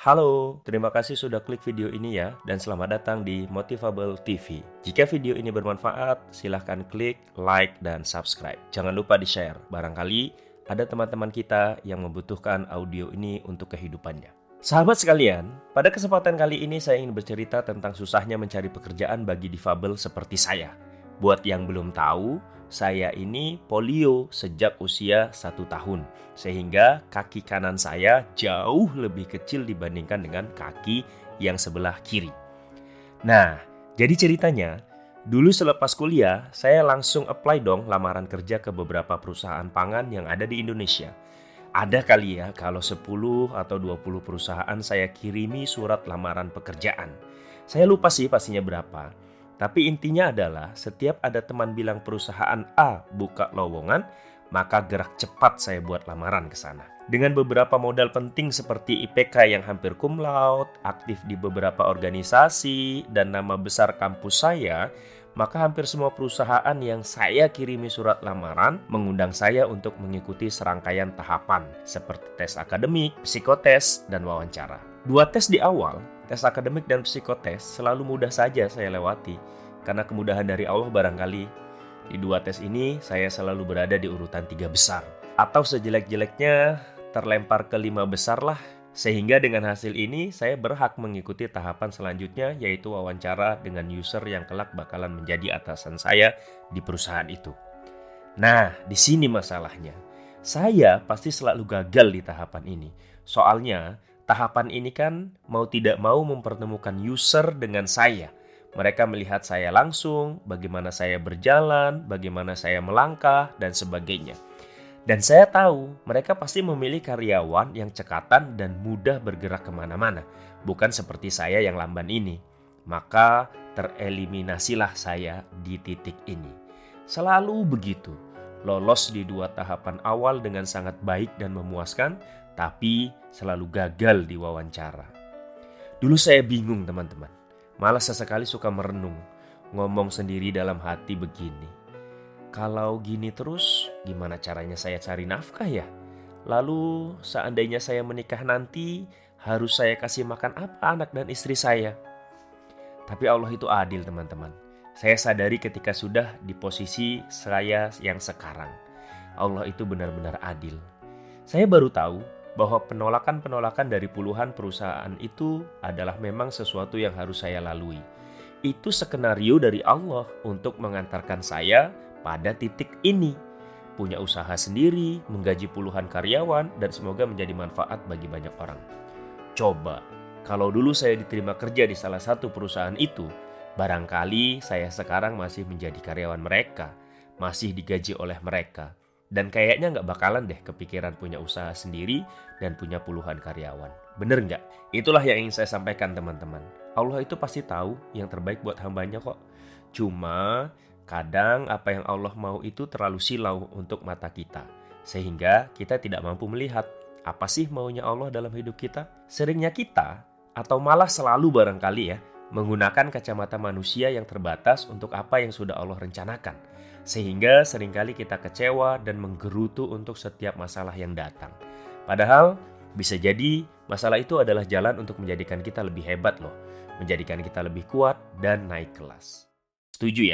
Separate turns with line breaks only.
Halo, terima kasih sudah klik video ini ya, dan selamat datang di Motivable TV. Jika video ini bermanfaat, silahkan klik like dan subscribe. Jangan lupa di-share, barangkali ada teman-teman kita yang membutuhkan audio ini untuk kehidupannya. Sahabat sekalian, pada kesempatan kali ini saya ingin bercerita tentang susahnya mencari pekerjaan bagi difabel seperti saya. Buat yang belum tahu, saya ini polio sejak usia 1 tahun. Sehingga kaki kanan saya jauh lebih kecil dibandingkan dengan kaki yang sebelah kiri. Nah, jadi ceritanya, dulu selepas kuliah, saya langsung apply dong lamaran kerja ke beberapa perusahaan pangan yang ada di Indonesia. Ada kali ya kalau 10 atau 20 perusahaan saya kirimi surat lamaran pekerjaan. Saya lupa sih pastinya berapa. Tapi intinya adalah setiap ada teman bilang perusahaan A buka lowongan, maka gerak cepat saya buat lamaran ke sana. Dengan beberapa modal penting seperti IPK yang hampir cum laude, aktif di beberapa organisasi, dan nama besar kampus saya, maka hampir semua perusahaan yang saya kirimi surat lamaran mengundang saya untuk mengikuti serangkaian tahapan seperti tes akademik, psikotes, dan wawancara. 2 tes di awal, tes akademik dan psikotes, selalu mudah saja saya lewati karena kemudahan dari Allah barangkali. Di 2 tes ini saya selalu berada di urutan 3 besar, atau sejelek-jeleknya terlempar ke 5 besar lah. Sehingga dengan hasil ini saya berhak mengikuti tahapan selanjutnya, yaitu wawancara dengan user yang kelak bakalan menjadi atasan saya di perusahaan itu. Nah, di sini masalahnya. Saya pasti selalu gagal di tahapan ini. Soalnya, tahapan ini kan mau tidak mau mempertemukan user dengan saya. Mereka melihat saya langsung, bagaimana saya berjalan, bagaimana saya melangkah, dan sebagainya. Dan saya tahu mereka pasti memilih karyawan yang cekatan dan mudah bergerak kemana-mana. Bukan seperti saya yang lamban ini. Maka tereliminasilah saya di titik ini. Selalu begitu. Lolos di 2 tahapan awal dengan sangat baik dan memuaskan, tapi selalu gagal di wawancara. Dulu saya bingung teman-teman. Malah sesekali suka merenung, ngomong sendiri dalam hati begini. Kalau gini terus, gimana caranya saya cari nafkah ya? Lalu seandainya saya menikah nanti, harus saya kasih makan apa anak dan istri saya? Tapi Allah itu adil teman-teman. Saya sadari ketika sudah di posisi saya yang sekarang. Allah itu benar-benar adil. Saya baru tahu bahwa penolakan-penolakan dari puluhan perusahaan itu adalah memang sesuatu yang harus saya lalui. Itu skenario dari Allah untuk mengantarkan saya pada titik ini. Punya usaha sendiri, menggaji puluhan karyawan, dan semoga menjadi manfaat bagi banyak orang. Coba, kalau dulu saya diterima kerja di salah satu perusahaan itu, barangkali saya sekarang masih menjadi karyawan mereka, masih digaji oleh mereka. Dan kayaknya nggak bakalan deh kepikiran punya usaha sendiri dan punya puluhan karyawan. Bener nggak? Itulah yang ingin saya sampaikan teman-teman. Allah itu pasti tahu yang terbaik buat hambanya kok. Cuma kadang apa yang Allah mau itu terlalu silau untuk mata kita. Sehingga kita tidak mampu melihat apa sih maunya Allah dalam hidup kita. Seringnya kita, atau malah selalu barangkali ya, menggunakan kacamata manusia yang terbatas untuk apa yang sudah Allah rencanakan. Sehingga seringkali kita kecewa dan menggerutu untuk setiap masalah yang datang. Padahal bisa jadi masalah itu adalah jalan untuk menjadikan kita lebih hebat loh. Menjadikan kita lebih kuat dan naik kelas. Setuju ya?